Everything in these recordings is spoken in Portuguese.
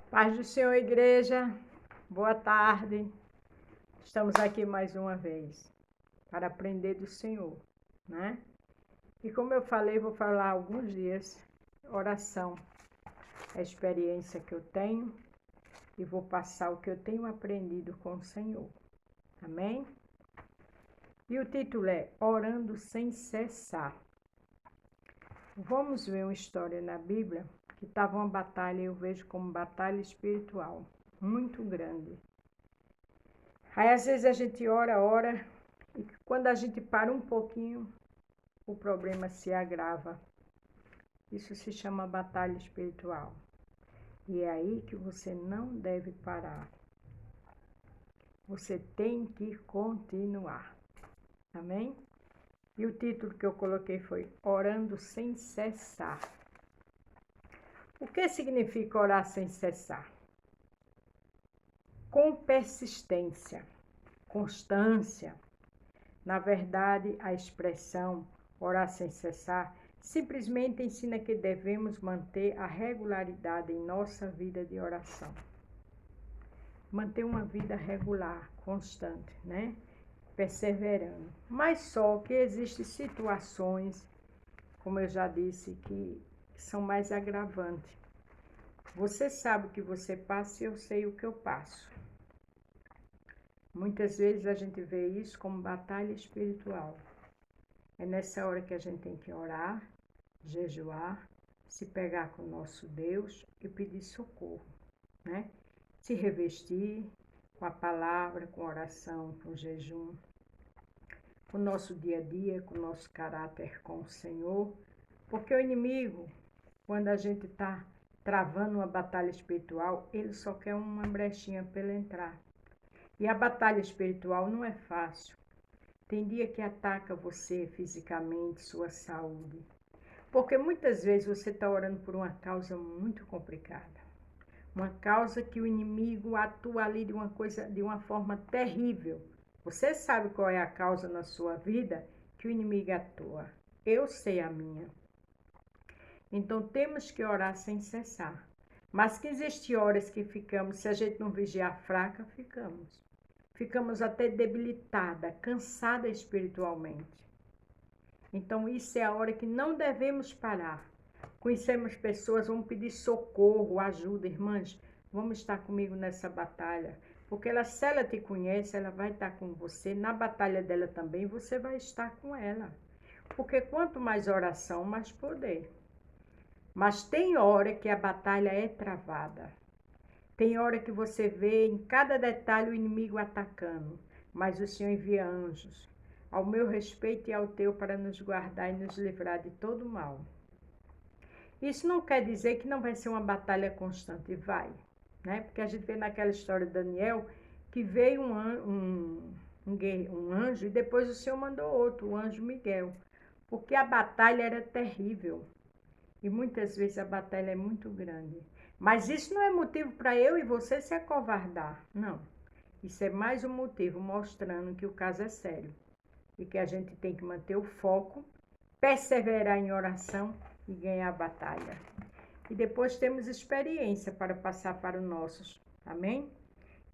Paz do Senhor, igreja, boa tarde. Estamos aqui mais uma vez para aprender do Senhor, né? E como eu falei, vou falar alguns dias, oração, a experiência que eu tenho e vou passar o que eu tenho aprendido com o Senhor, amém? E o título é Orando Sem Cessar. Vamos ver uma história na Bíblia que estava uma batalha, eu vejo como batalha espiritual, muito grande. Aí às vezes a gente ora, e quando a gente para um pouquinho, o problema se agrava. Isso se chama batalha espiritual. E é aí que você não deve parar. Você tem que continuar. Amém? E o título que eu coloquei foi Orando Sem Cessar. O que significa orar sem cessar? Com persistência, constância. Na verdade, a expressão orar sem cessar simplesmente ensina que devemos manter a regularidade em nossa vida de oração. Manter uma vida regular, constante, né? Perseverando. Mas só que existem situações, como eu já disse, que são mais agravantes. Você sabe o que você passa e eu sei o que eu passo. Muitas vezes a gente vê isso como batalha espiritual. É nessa hora que a gente tem que orar, jejuar, se pegar com o nosso Deus e pedir socorro, né? Se revestir com a palavra, com oração, com jejum, com o nosso dia a dia, com o nosso caráter com o Senhor, porque o inimigo, quando a gente está travando uma batalha espiritual, ele só quer uma brechinha para ele entrar. E a batalha espiritual não é fácil. Tem dia que ataca você fisicamente, sua saúde. Porque muitas vezes você está orando por uma causa muito complicada. Uma causa que o inimigo atua ali de uma forma terrível. Você sabe qual é a causa na sua vida que o inimigo atua. Eu sei a minha. Então temos que orar sem cessar. Mas que existem horas que ficamos, se a gente não vigiar fraca, ficamos. Ficamos até debilitada, cansada espiritualmente. Então isso é a hora que não devemos parar. Conhecemos pessoas, vamos pedir socorro, ajuda, irmãs, vamos estar comigo nessa batalha. Porque ela, se ela te conhece, ela vai estar com você. Na batalha dela também, você vai estar com ela. Porque quanto mais oração, mais poder. Mas tem hora que a batalha é travada. Tem hora que você vê em cada detalhe o inimigo atacando, mas o Senhor envia anjos, ao meu respeito e ao teu, para nos guardar e nos livrar de todo mal. Isso não quer dizer que não vai ser uma batalha constante, vai, né? Porque a gente vê naquela história de Daniel, que veio um anjo e depois o Senhor mandou outro, o anjo Miguel, porque a batalha era terrível. E muitas vezes a batalha é muito grande. Mas isso não é motivo para eu e você se acovardar, não. Isso é mais um motivo mostrando que o caso é sério. E que a gente tem que manter o foco, perseverar em oração e ganhar a batalha. E depois temos experiência para passar para os nossos, amém?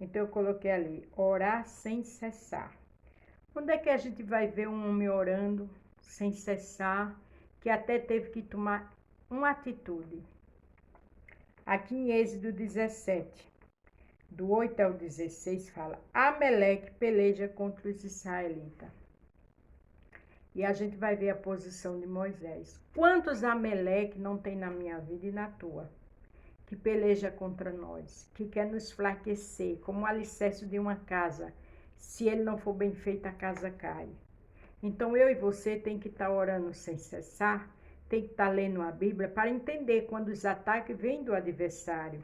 Então eu coloquei ali, orar sem cessar. Onde é que a gente vai ver um homem orando sem cessar, que até teve que tomar uma atitude? Aqui em Êxodo 17, do 8 ao 16, fala: Ameleque peleja contra os israelitas. E a gente vai ver a posição de Moisés. Quantos Ameleque não tem na minha vida e na tua? Que peleja contra nós, que quer nos enfraquecer, como o alicerce de uma casa. Se ele não for bem feito, a casa cai. Então eu e você tem que estar orando sem cessar, tem que estar lendo a Bíblia para entender quando os ataques vêm do adversário.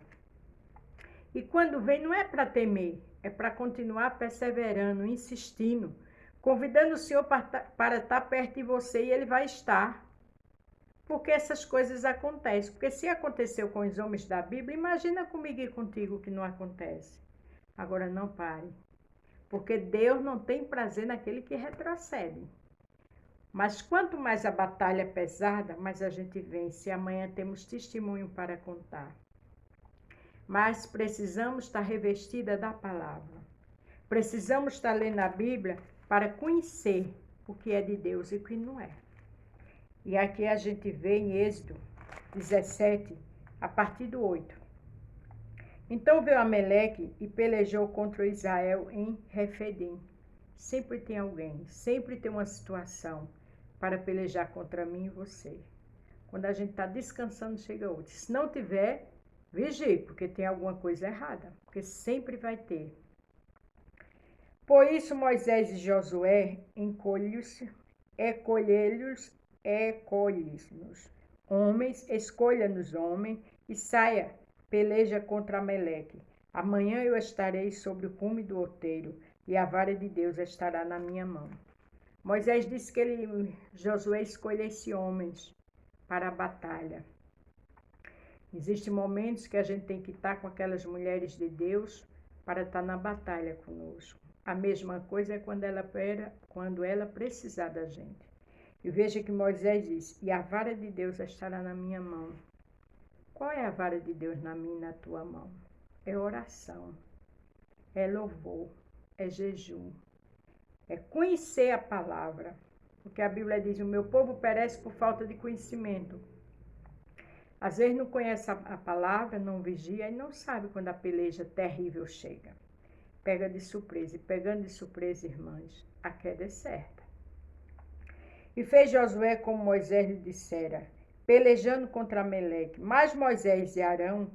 E quando vem não é para temer, é para continuar perseverando, insistindo, convidando o Senhor para estar perto de você, e Ele vai estar. Porque essas coisas acontecem. Porque se aconteceu com os homens da Bíblia, imagina comigo e contigo que não acontece. Agora não pare. Porque Deus não tem prazer naquele que retrocede. Mas quanto mais a batalha é pesada, mais a gente vence. E amanhã temos testemunho para contar. mas precisamos estar revestida da palavra. Precisamos estar lendo a Bíblia para conhecer o que é de Deus e o que não é. E aqui a gente vê em Êxodo 17, a partir do 8. Então veio Amaleque e pelejou contra Israel em Refidim. Sempre tem alguém, sempre tem uma situação para pelejar contra mim e você. Quando a gente está descansando, chega outro. Se não tiver, vigie, porque tem alguma coisa errada. Porque sempre vai ter. Por isso Moisés e Josué encolhe-se, escolhe-nos homens, escolha-nos homens e saia, peleja contra Amaleque. Amanhã eu estarei sobre o cume do outeiro e a vara de Deus estará na minha mão. Moisés disse que Josué escolhesse homens para a batalha. Existem momentos que a gente tem que estar com aquelas mulheres de Deus para estar na batalha conosco. A mesma coisa é quando ela precisar da gente. E veja que Moisés diz, e a vara de Deus estará na minha mão. Qual é a vara de Deus na minha e na tua mão? É oração, é louvor, é jejum, é conhecer a palavra. Porque a Bíblia diz, o meu povo perece por falta de conhecimento. Às vezes não conhece a palavra, não vigia e não sabe quando a peleja terrível chega. Pega de surpresa. E pegando de surpresa, irmãs, a queda é certa. E fez Josué como Moisés lhe dissera, pelejando contra Amaleque. Mas Moisés e Arão,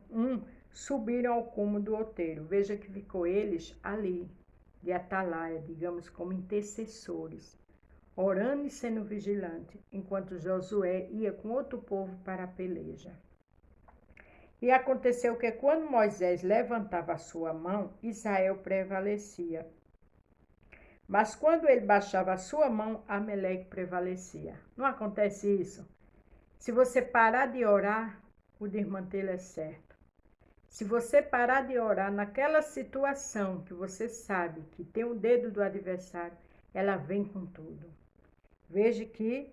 subiram ao cume do outeiro. Veja que ficou eles ali, de atalaia, digamos, como intercessores, orando e sendo vigilante, enquanto Josué ia com outro povo para a peleja. E aconteceu que quando Moisés levantava a sua mão, Israel prevalecia. Mas quando ele baixava a sua mão, Amaleque prevalecia. Não acontece isso? Se você parar de orar, o desmantelo é certo. Se você parar de orar naquela situação que você sabe que tem o dedo do adversário, ela vem com tudo. Veja que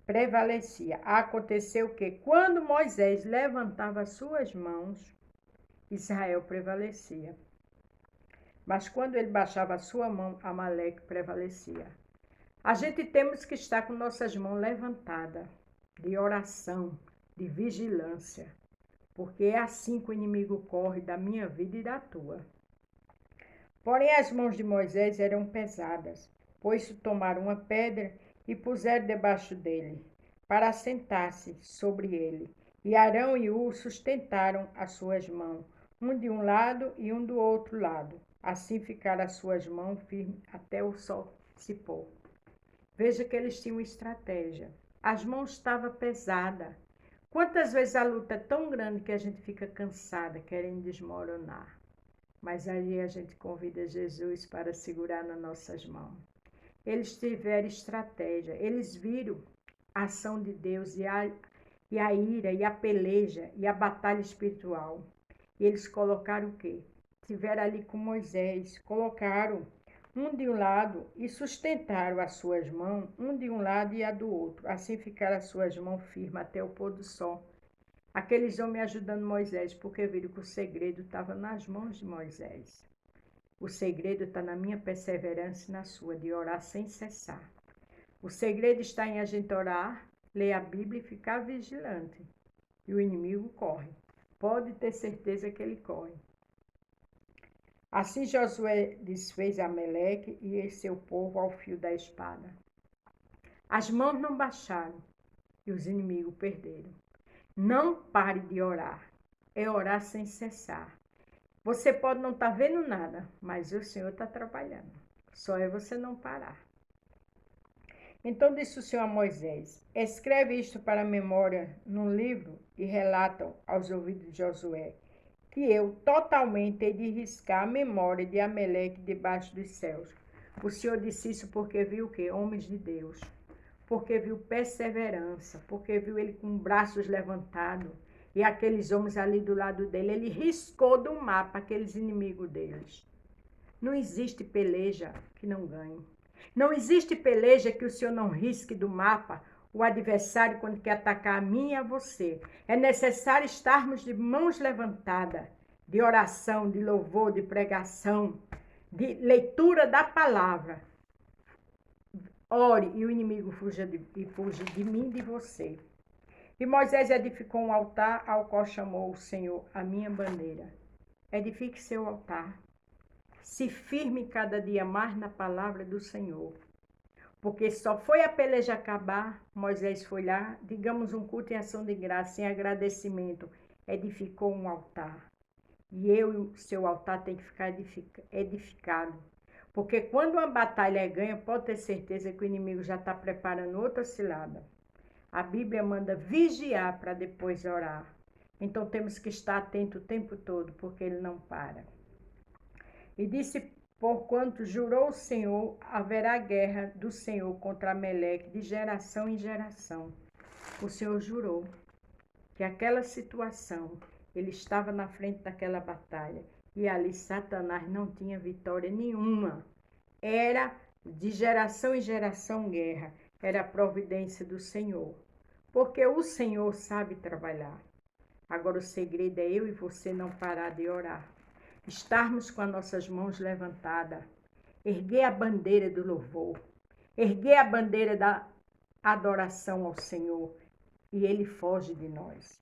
prevalecia. Aconteceu que quando Moisés levantava as suas mãos, Israel prevalecia. Mas quando ele baixava a sua mão, Amaleque prevalecia. A gente temos que estar com nossas mãos levantadas, de oração, de vigilância, porque é assim que o inimigo corre da minha vida e da tua. Porém, as mãos de Moisés eram pesadas, por isso tomaram uma pedra e puseram debaixo dele, para assentar-se sobre ele. E Arão e Ur sustentaram as suas mãos, um de um lado e um do outro lado. Assim ficaram as suas mãos firmes até o sol se pôr. Veja que eles tinham estratégia. As mãos estavam pesadas. Quantas vezes a luta é tão grande que a gente fica cansada, querendo desmoronar. Mas aí a gente convida Jesus para segurar nas nossas mãos. Eles tiveram estratégia, eles viram a ação de Deus e a ira, e a peleja, e a batalha espiritual. E eles colocaram o quê? Tiveram ali com Moisés, colocaram um de um lado e sustentaram as suas mãos, um de um lado e a do outro. Assim ficaram as suas mãos firmes até o pôr do sol. Aqueles homens ajudando Moisés, porque viram que o segredo estava nas mãos de Moisés. O segredo está na minha perseverança e na sua, de orar sem cessar. O segredo está em a gente orar, ler a Bíblia e ficar vigilante. E o inimigo corre. Pode ter certeza que ele corre. Assim Josué desfez Amaleque e seu povo ao fio da espada. As mãos não baixaram e os inimigos perderam. Não pare de orar. É orar sem cessar. Você pode não estar vendo nada, mas o Senhor está trabalhando. Só é você não parar. Então disse o Senhor a Moisés, escreve isto para a memória num livro e relata aos ouvidos de Josué, que eu totalmente hei de riscar a memória de Amaleque debaixo dos céus. O Senhor disse isso porque viu o quê? Homens de Deus. Porque viu perseverança, porque viu ele com braços levantados, e aqueles homens ali do lado dele, ele riscou do mapa aqueles inimigos deles. Não existe peleja que não ganhe. Não existe peleja que o Senhor não risque do mapa o adversário quando quer atacar a mim e a você. É necessário estarmos de mãos levantadas, de oração, de louvor, de pregação, de leitura da palavra. Ore e o inimigo fuja de mim e de você. E Moisés edificou um altar ao qual chamou o Senhor a minha bandeira. Edifique seu altar. Se firme cada dia mais na palavra do Senhor. Porque só foi a peleja acabar, Moisés foi lá, digamos um culto em ação de graça, em agradecimento, edificou um altar. E eu e o seu altar tem que ficar edificado. Porque quando uma batalha é ganha, pode ter certeza que o inimigo já está preparando outra cilada. A Bíblia manda vigiar para depois orar. Então temos que estar atento o tempo todo, porque ele não para. E disse, porquanto jurou o Senhor, haverá guerra do Senhor contra Ameleque de geração em geração. O Senhor jurou que aquela situação, ele estava na frente daquela batalha. E ali Satanás não tinha vitória nenhuma. Era de geração em geração guerra. Era a providência do Senhor. Porque o Senhor sabe trabalhar. Agora o segredo é eu e você não parar de orar. Estarmos com as nossas mãos levantadas. Erguer a bandeira do louvor. Erguer a bandeira da adoração ao Senhor. E Ele foge de nós.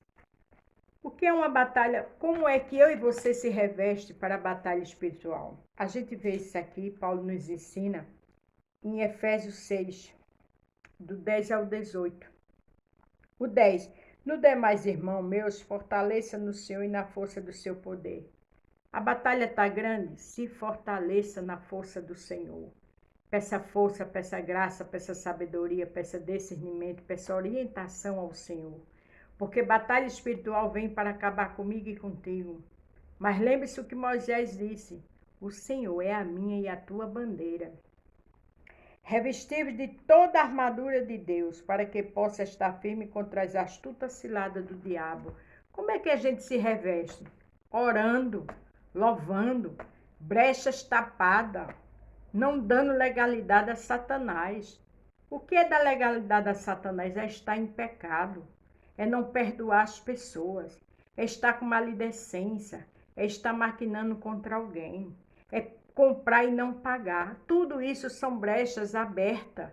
O que é uma batalha? Como é que eu e você se reveste para a batalha espiritual? A gente vê isso aqui, Paulo nos ensina em Efésios 6, do 10 ao 18. O 10. No demais, irmão meus, fortaleça no Senhor e na força do seu poder. A batalha está grande? Se fortaleça na força do Senhor. Peça força, peça graça, peça sabedoria, peça discernimento, peça orientação ao Senhor. Porque batalha espiritual vem para acabar comigo e contigo. Mas lembre-se o que Moisés disse: o Senhor é a minha e a tua bandeira. Revestir-vos de toda a armadura de Deus, para que possa estar firme contra as astutas ciladas do diabo. Como é que a gente se reveste? Orando, louvando, brechas tapadas, não dando legalidade a Satanás. O que é dar legalidade a Satanás? É estar em pecado, é não perdoar as pessoas, é estar com maledicência, é estar maquinando contra alguém, é comprar e não pagar. Tudo isso são brechas abertas.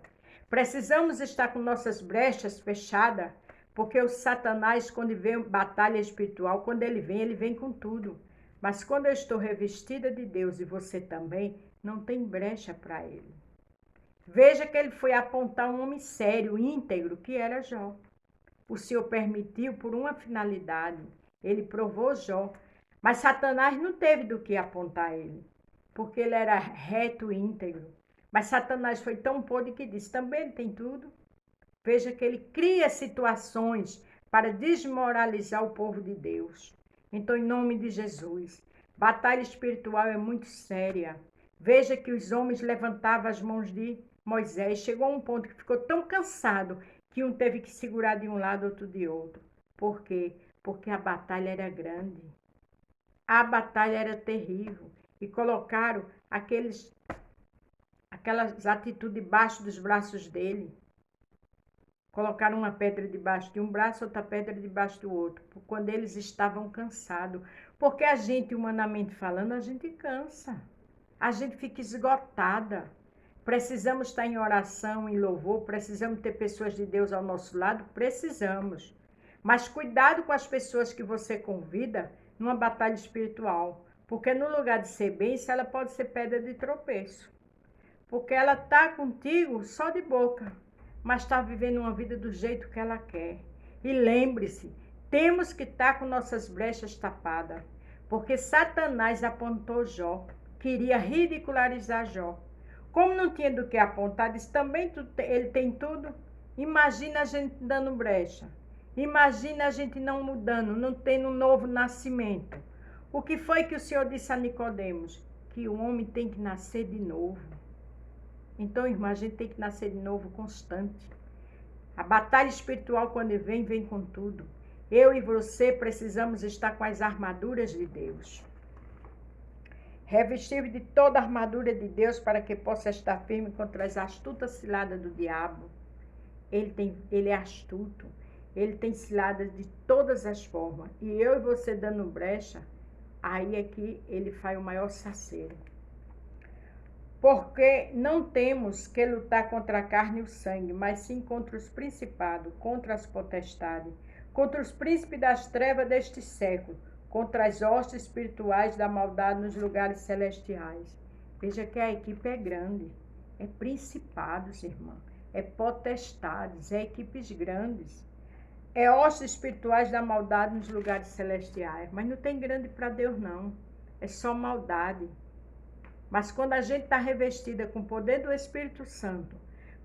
Precisamos estar com nossas brechas fechadas, porque o Satanás, quando vem batalha espiritual, quando ele vem com tudo. Mas quando eu estou revestida de Deus e você também, não tem brecha para ele. Veja que ele foi apontar um homem sério, íntegro, que era Jó. O Senhor permitiu por uma finalidade. Ele provou Jó. Mas Satanás não teve do que apontar ele, porque ele era reto e íntegro. Mas Satanás foi tão podre que disse, também ele tem tudo. Veja que ele cria situações para desmoralizar o povo de Deus. Então, em nome de Jesus, batalha espiritual é muito séria. Veja que os homens levantavam as mãos de Moisés. Chegou a um ponto que ficou tão cansado que um teve que segurar de um lado, outro de outro. Por quê? Porque a batalha era grande. A batalha era terrível. E colocaram aquelas atitudes debaixo dos braços dele. Colocaram uma pedra debaixo de um braço, outra pedra debaixo do outro, quando eles estavam cansados. Porque a gente, humanamente falando, a gente cansa. A gente fica esgotada. Precisamos estar em oração, em louvor, precisamos ter pessoas de Deus ao nosso lado, precisamos. Mas cuidado com as pessoas que você convida numa batalha espiritual. Porque no lugar de ser bênção, ela pode ser pedra de tropeço. Porque ela está contigo só de boca, mas está vivendo uma vida do jeito que ela quer. E lembre-se, temos que estar com nossas brechas tapadas, porque Satanás apontou Jó, queria ridicularizar Jó. Como não tinha do que apontar, disse, também ele tem tudo. Imagina a gente dando brecha. Imagina a gente não mudando, não tendo um novo nascimento. O que foi que o Senhor disse a Nicodemos? Que o homem tem que nascer de novo. Então, irmã, a gente tem que nascer de novo constante. A batalha espiritual, quando vem com tudo. Eu e você precisamos estar com as armaduras de Deus. Revestir de toda a armadura de Deus para que possa estar firme contra as astutas ciladas do diabo. Ele é astuto. Ele tem ciladas de todas as formas. E eu e você dando brecha, Aí é que ele faz o maior saceiro. Porque não temos que lutar contra a carne e o sangue, mas sim contra os principados, contra as potestades, contra os príncipes das trevas deste século, contra as hostes espirituais da maldade nos lugares celestiais. Veja que a equipe é grande, é principados, irmã, é potestades, é equipes grandes, é hostes espirituais da maldade nos lugares celestiais. Mas não tem grande para Deus, não, é só maldade. Mas quando a gente está revestida com o poder do Espírito Santo,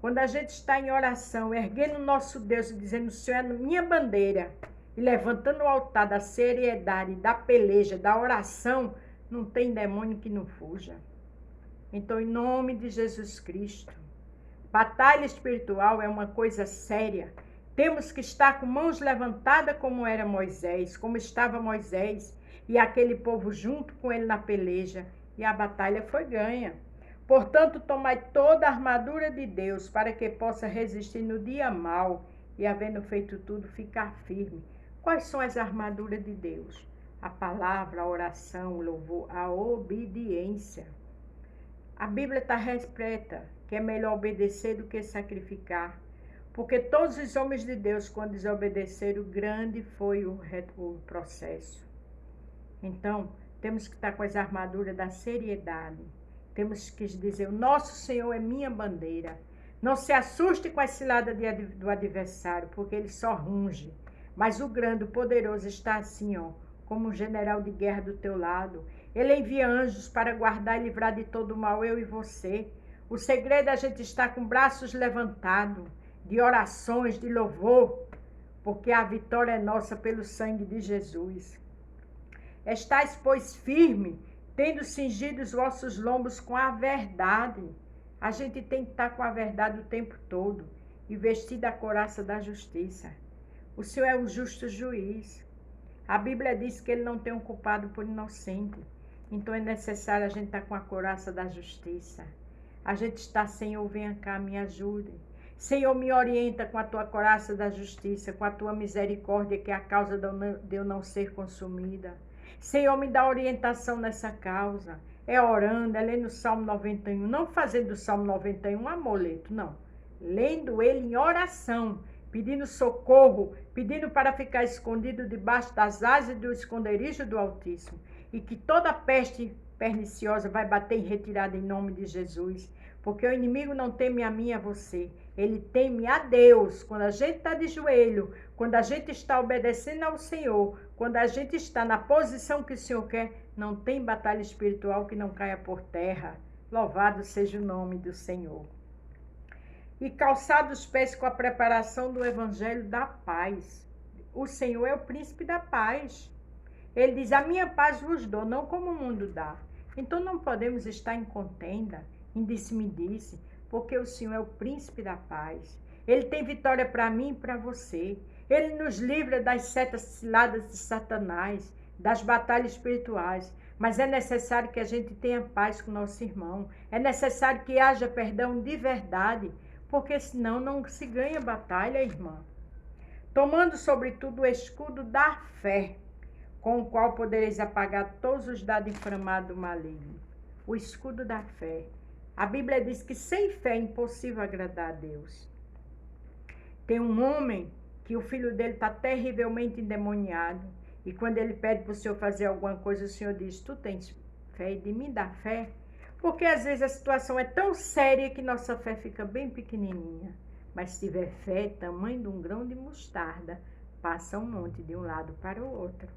quando a gente está em oração, erguendo o nosso Deus e dizendo, o Senhor é minha bandeira, e levantando o altar da seriedade, da peleja, da oração, não tem demônio que não fuja. Então, em nome de Jesus Cristo, batalha espiritual é uma coisa séria. Temos que estar com mãos levantadas como era Moisés, como estava Moisés, e aquele povo junto com ele na peleja. E a batalha foi ganha. Portanto, tomai toda a armadura de Deus, para que possa resistir no dia mau, e havendo feito tudo, ficar firme. Quais são as armaduras de Deus? A palavra, a oração, o louvor, a obediência. A Bíblia está repleta que é melhor obedecer do que sacrificar. Porque todos os homens de Deus, quando desobedeceram, grande foi o processo. Então, temos que estar com as armaduras da seriedade. Temos que dizer, o nosso Senhor é minha bandeira. Não se assuste com a cilada do adversário, porque ele só runge. Mas o grande, o poderoso está assim, ó, como um general de guerra do teu lado. Ele envia anjos para guardar e livrar de todo mal, eu e você. O segredo é a gente estar com braços levantados, de orações, de louvor, porque a vitória é nossa pelo sangue de Jesus. Estais, pois, firme, tendo cingido os vossos lombos com a verdade. A gente tem que estar com a verdade o tempo todo e vestir da couraça da justiça. O Senhor é o justo juiz. A Bíblia diz que ele não tem um culpado por inocente. Então é necessário a gente estar com a couraça da justiça. A gente está, Senhor, venha cá, me ajude. Senhor, me orienta com a tua couraça da justiça, com a tua misericórdia, que é a causa de eu não ser consumida. Senhor, me dá orientação nessa causa. É orando, é lendo o Salmo 91, não fazendo o Salmo 91 um amuleto, não. Lendo ele em oração, pedindo socorro, pedindo para ficar escondido debaixo das asas do esconderijo do Altíssimo. E que toda peste perniciosa vai bater em retirada em nome de Jesus. Porque o inimigo não teme a mim e a você. Ele teme a Deus. Quando a gente está de joelho, quando a gente está obedecendo ao Senhor, quando a gente está na posição que o Senhor quer, não tem batalha espiritual que não caia por terra. Louvado seja o nome do Senhor. E calçado os pés com a preparação do evangelho da paz. O Senhor é o príncipe da paz. Ele diz, a minha paz vos dou, não como o mundo dá. Então não podemos estar em contenda, em disse-me-disse, porque o Senhor é o príncipe da paz. Ele tem vitória para mim e para você. Ele nos livra das setas ciladas de Satanás, das batalhas espirituais. Mas é necessário que a gente tenha paz com o nosso irmão. É necessário que haja perdão de verdade, porque senão não se ganha batalha, irmã. Tomando sobretudo o escudo da fé, com o qual podereis apagar todos os dados inflamados do maligno. O escudo da fé. A Bíblia diz que sem fé é impossível agradar a Deus. Tem um homem que o filho dele está terrivelmente endemoniado. E quando ele pede para o Senhor fazer alguma coisa, o Senhor diz, tu tens fé e de mim dá fé? Porque às vezes a situação é tão séria que nossa fé fica bem pequenininha. Mas se tiver fé, tamanho de um grão de mostarda, passa um monte de um lado para o outro.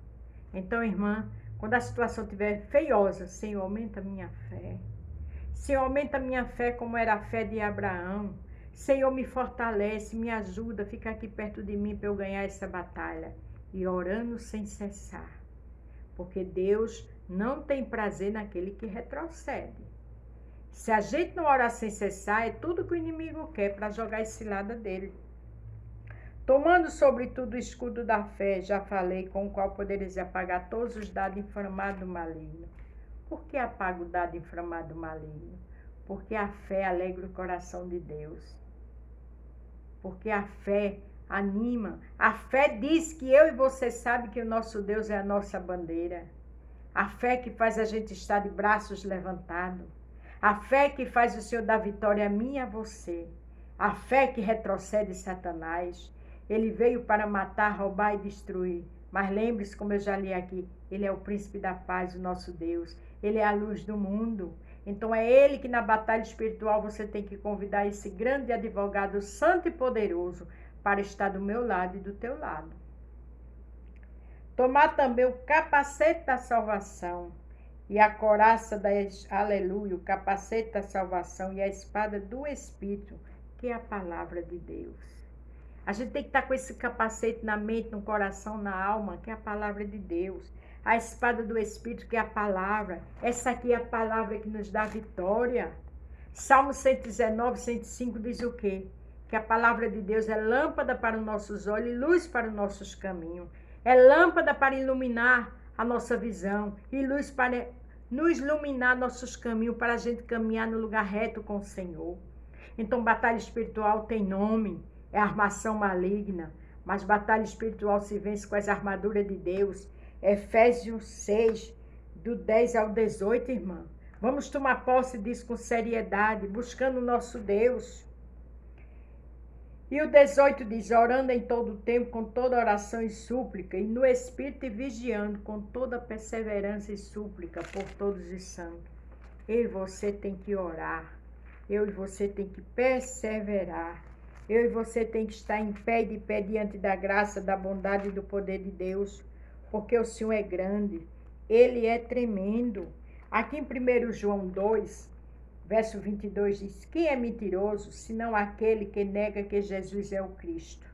Então, irmã, quando a situação estiver feiosa, Senhor, aumenta a minha fé. Senhor, aumenta a minha fé como era a fé de Abraão. Senhor, me fortalece, me ajuda, fica aqui perto de mim para eu ganhar essa batalha. E orando sem cessar. Porque Deus não tem prazer naquele que retrocede. Se a gente não orar sem cessar, é tudo que o inimigo quer para jogar esse lado dele. Tomando sobretudo o escudo da fé, já falei, com o qual podereis apagar todos os dados inflamados do maligno. Por que apaga o dado inflamado do maligno? Porque a fé alegra o coração de Deus. Porque a fé anima. A fé diz que eu e você sabem que o nosso Deus é a nossa bandeira. A fé que faz a gente estar de braços levantados. A fé que faz o Senhor dar vitória a mim e a você. A fé que retrocede Satanás. Ele veio para matar, roubar e destruir. Mas lembre-se, como eu já li aqui, ele é o príncipe da paz, o nosso Deus. Ele é a luz do mundo. Então é ele que na batalha espiritual você tem que convidar esse grande advogado santo e poderoso para estar do meu lado e do teu lado. Tomar também o capacete da salvação e a couraça da aleluia, o capacete da salvação e a espada do Espírito, que é a palavra de Deus. A gente tem que estar com esse capacete na mente, no coração, na alma, que é a palavra de Deus. A espada do Espírito, que é a palavra. Essa aqui é a palavra que nos dá vitória. Salmo 119, 105 diz o quê? Que a palavra de Deus é lâmpada para os nossos olhos e luz para os nossos caminhos. É lâmpada para iluminar a nossa visão e luz para nos iluminar nossos caminhos, para a gente caminhar no lugar reto com o Senhor. Então, batalha espiritual tem nome, é armação maligna, mas batalha espiritual se vence com as armaduras de Deus. Efésios 6, do 10 ao 18, irmã. Vamos tomar posse disso com seriedade, buscando o nosso Deus. E o 18 diz, orando em todo o tempo, com toda oração e súplica, e no Espírito e vigiando, com toda perseverança e súplica, por todos os santos. Eu e você tem que orar, eu e você tem que perseverar, eu e você tem que estar em pé e de pé diante da graça, da bondade e do poder de Deus, porque o Senhor é grande, Ele é tremendo. Aqui em 1 João 2, verso 22 diz, quem é mentiroso, senão aquele que nega que Jesus é o Cristo?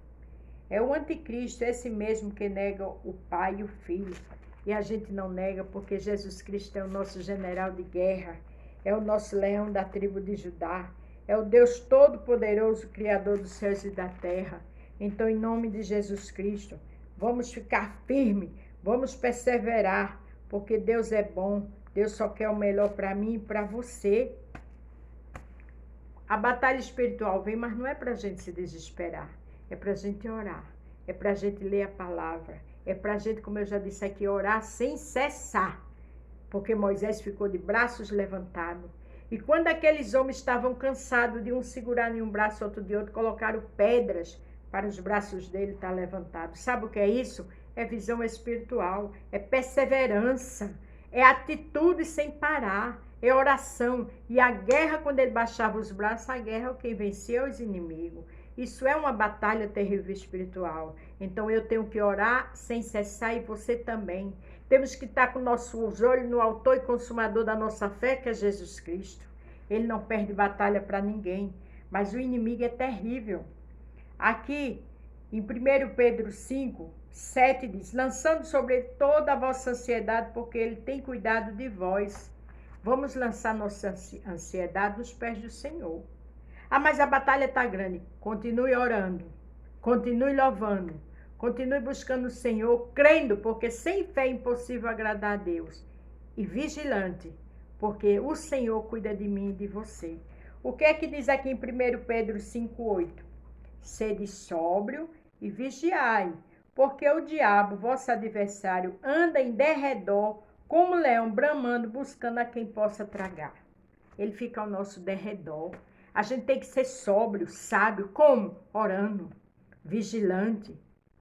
É o anticristo, esse mesmo que nega o Pai e o Filho. E a gente não nega porque Jesus Cristo é o nosso general de guerra, é o nosso leão da tribo de Judá, é o Deus Todo-Poderoso, Criador dos céus e da terra. Então, em nome de Jesus Cristo, vamos ficar firmes, vamos perseverar, porque Deus é bom, Deus só quer o melhor para mim e para você. A batalha espiritual vem, mas não é para a gente se desesperar. É para a gente orar. É para a gente ler a palavra. É para a gente, como eu já disse aqui, orar sem cessar. Porque Moisés ficou de braços levantados. E quando aqueles homens estavam cansados de um segurar em um braço, outro de outro, colocaram pedras para os braços dele estar levantados. Sabe o que é isso? É visão espiritual. É perseverança. É atitude sem parar. É oração. E a guerra, quando ele baixava os braços, a guerra é o que vencia os inimigos. Isso é uma batalha terrível espiritual. Então eu tenho que orar sem cessar e você também. Temos que estar com nossos olhos no autor e consumador da nossa fé, que é Jesus Cristo. Ele não perde batalha para ninguém, mas o inimigo é terrível. Aqui, em 1 Pedro 5, 7 diz, lançando sobre ele toda a vossa ansiedade, porque ele tem cuidado de vós. Vamos lançar nossa ansiedade nos pés do Senhor. Ah, mas a batalha está grande. Continue orando, continue louvando, continue buscando o Senhor, crendo, porque sem fé é impossível agradar a Deus. E vigilante, porque o Senhor cuida de mim e de você. O que é que diz aqui em 1 Pedro 5,8? Sede sóbrio e vigiai, porque o diabo, vosso adversário, anda em derredor, como leão bramando, buscando a quem possa tragar. Ele fica ao nosso derredor. A gente tem que ser sóbrio, sábio. Como? Orando, vigilante,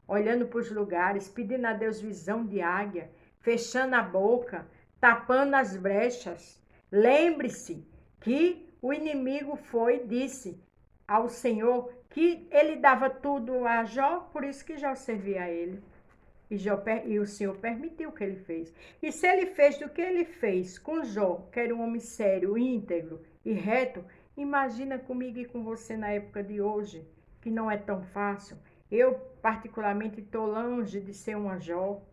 olhando para os lugares, pedindo a Deus visão de águia, fechando a boca, tapando as brechas. Lembre-se que o inimigo disse ao Senhor que ele dava tudo a Jó, por isso que Jó servia a ele. E o Senhor permitiu que ele fez. E se ele fez do que ele fez com Jó, que era um homem sério, íntegro e reto, imagina comigo e com você na época de hoje, que não é tão fácil. Eu, particularmente, estou longe de ser uma Jó.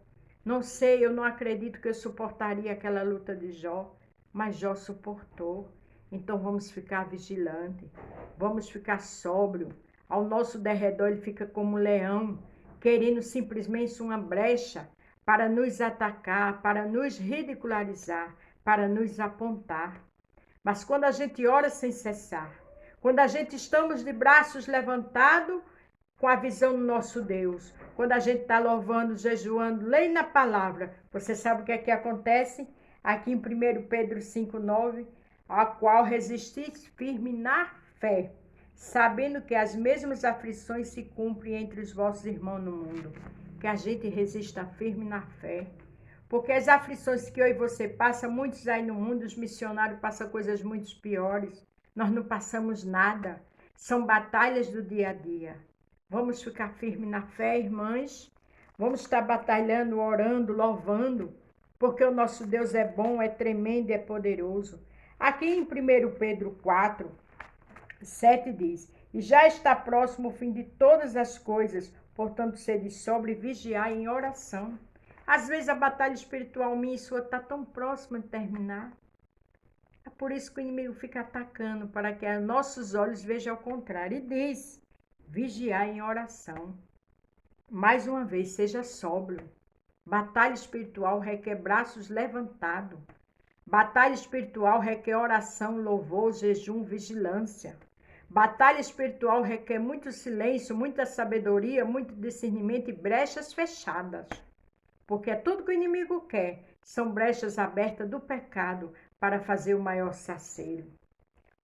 Não sei, eu não acredito que eu suportaria aquela luta de Jó, mas Jó suportou. Então vamos ficar vigilantes, vamos ficar sóbrio. Ao nosso derredor ele fica como um leão, querendo simplesmente uma brecha para nos atacar, para nos ridicularizar, para nos apontar. Mas quando a gente ora sem cessar, quando a gente estamos de braços levantados, com a visão do nosso Deus. Quando a gente está louvando, jejuando, lendo a palavra, você sabe o que é que acontece? Aqui em 1 Pedro 5,9, a qual resistis firme na fé, sabendo que as mesmas aflições se cumprem entre os vossos irmãos no mundo. Que a gente resista firme na fé. Porque as aflições que eu e você passam, muitos aí no mundo, os missionários passam coisas muito piores. Nós não passamos nada. São batalhas do dia a dia. Vamos ficar firmes na fé, irmãs. Vamos estar batalhando, orando, louvando. Porque o nosso Deus é bom, é tremendo e é poderoso. Aqui em 1 Pedro 4, 7 diz: e já está próximo o fim de todas as coisas, portanto, sede sóbrio e vigiar em oração. Às vezes a batalha espiritual minha e sua está tão próxima de terminar. É por isso que o inimigo fica atacando, para que nossos olhos vejam ao contrário. E diz: vigiar em oração. Mais uma vez, seja sóbrio. Batalha espiritual requer braços levantados. Batalha espiritual requer oração, louvor, jejum, vigilância. Batalha espiritual requer muito silêncio, muita sabedoria, muito discernimento e brechas fechadas. Porque é tudo que o inimigo quer. São brechas abertas do pecado para fazer o maior saceiro.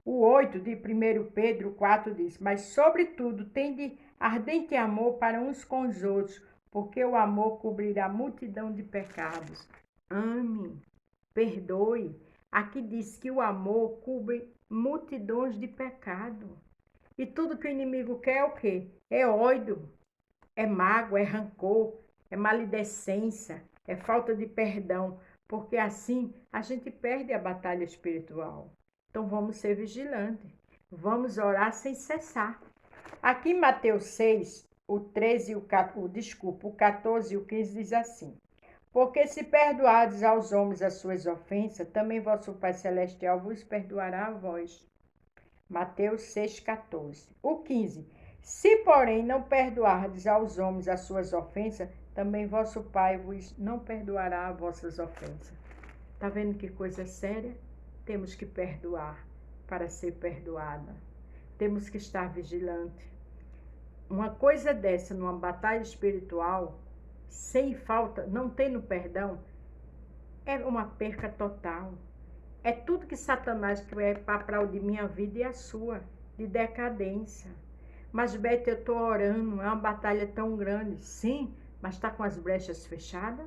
O 8 de 1 Pedro 4 diz: mas sobretudo tende ardente amor para uns com os outros, porque o amor cobrirá multidão de pecados. Ame, perdoe. Aqui diz que o amor cobre multidões de pecado. E tudo que o inimigo quer é o quê? É ódio, é mágoa, é rancor, é maledicência, é falta de perdão, porque assim a gente perde a batalha espiritual. Então vamos ser vigilantes, vamos orar sem cessar. Aqui em Mateus 6, o 13 e o 14 e o 15 diz assim: porque se perdoardes aos homens as suas ofensas, também vosso Pai Celestial vos perdoará a vós. Mateus 6, 14. O 15. Se, porém, não perdoardes aos homens as suas ofensas, também vosso Pai vos não perdoará as vossas ofensas. Está vendo que coisa séria? Temos que perdoar para ser perdoada. Temos que estar vigilante. Uma coisa dessa, numa batalha espiritual, sem falta, não tendo perdão, é uma perca total. É tudo que Satanás quer para aplaudir minha vida e a sua, de decadência. Mas, Beth, eu estou orando, é uma batalha tão grande. Sim, mas está com as brechas fechadas?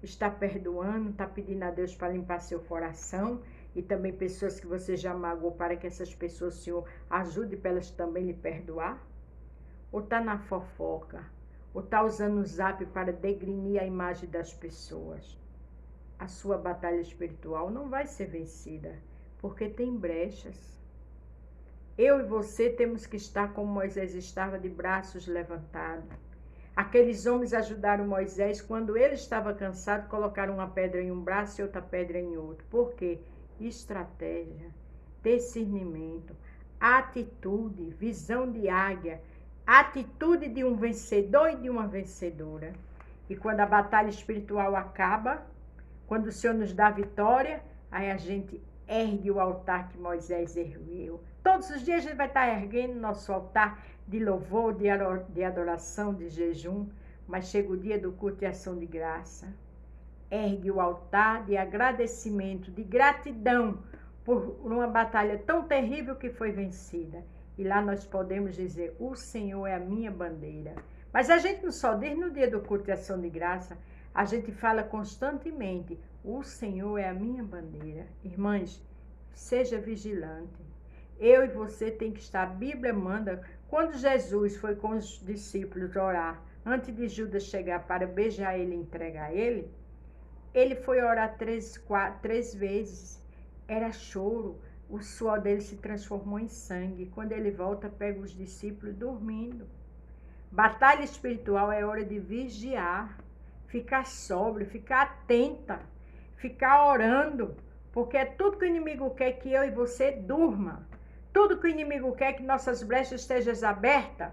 Está perdoando, está pedindo a Deus para limpar seu coração? E também pessoas que você já magoou, para que essas pessoas, Senhor, ajude para elas também lhe perdoar? Ou está na fofoca? Ou está usando o zap para degrinir a imagem das pessoas? A sua batalha espiritual não vai ser vencida, porque tem brechas. Eu e você temos que estar como Moisés estava, de braços levantados. Aqueles homens ajudaram Moisés quando ele estava cansado, colocaram uma pedra em um braço e outra pedra em outro. Por quê? Estratégia, discernimento, atitude, visão de águia, atitude de um vencedor e de uma vencedora. E quando a batalha espiritual acaba, quando o Senhor nos dá vitória, aí a gente ergue o altar que Moisés ergueu. Todos os dias a gente vai estar erguendo nosso altar de louvor, de adoração, de jejum, mas chega o dia do culto de ação de graça. Ergue o altar de agradecimento, de gratidão por uma batalha tão terrível que foi vencida. E lá nós podemos dizer: o Senhor é a minha bandeira. Mas a gente não só diz no dia do culto de ação de graça, a gente fala constantemente: o Senhor é a minha bandeira. Irmãs, seja vigilante. Eu e você tem que estar. A Bíblia manda, quando Jesus foi com os discípulos orar, antes de Judas chegar para beijar ele e entregar ele, ele foi orar três vezes. Era choro. O suor dele se transformou em sangue. Quando ele volta, pega os discípulos dormindo. Batalha espiritual é hora de vigiar, ficar sóbrio, ficar atenta, ficar orando, porque é tudo que o inimigo quer que eu e você durma. Tudo que o inimigo quer que nossas brechas estejam abertas.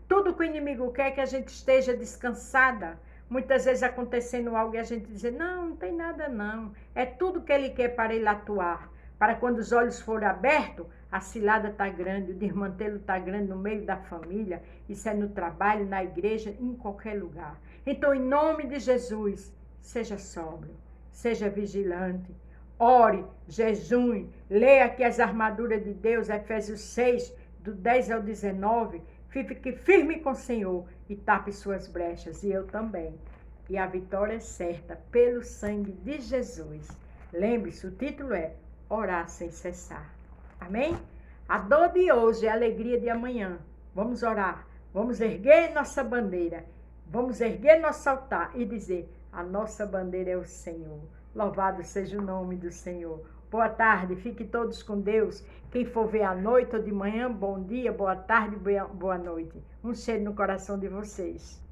Tudo que o inimigo quer que a gente esteja descansada. Muitas vezes acontecendo algo e a gente diz: não, não tem nada não. É tudo que ele quer para ele atuar. para quando os olhos forem abertos, a cilada está grande, o desmantelo está grande no meio da família, isso é no trabalho, na igreja, em qualquer lugar. Então, em nome de Jesus, seja sóbrio, seja vigilante, ore, jejue, leia aqui as armaduras de Deus, Efésios 6, do 10 ao 19, fique firme com o Senhor e tape suas brechas, e eu também. E a vitória é certa, pelo sangue de Jesus. Lembre-se, o título é Orar Sem Cessar. Amém? A dor de hoje é a alegria de amanhã. Vamos orar, vamos erguer nossa bandeira, vamos erguer nosso altar e dizer, a nossa bandeira é o Senhor. Louvado seja o nome do Senhor. Boa tarde, fiquem todos com Deus. Quem for ver à noite ou de manhã, bom dia, boa tarde, boa noite. Um cheiro no coração de vocês.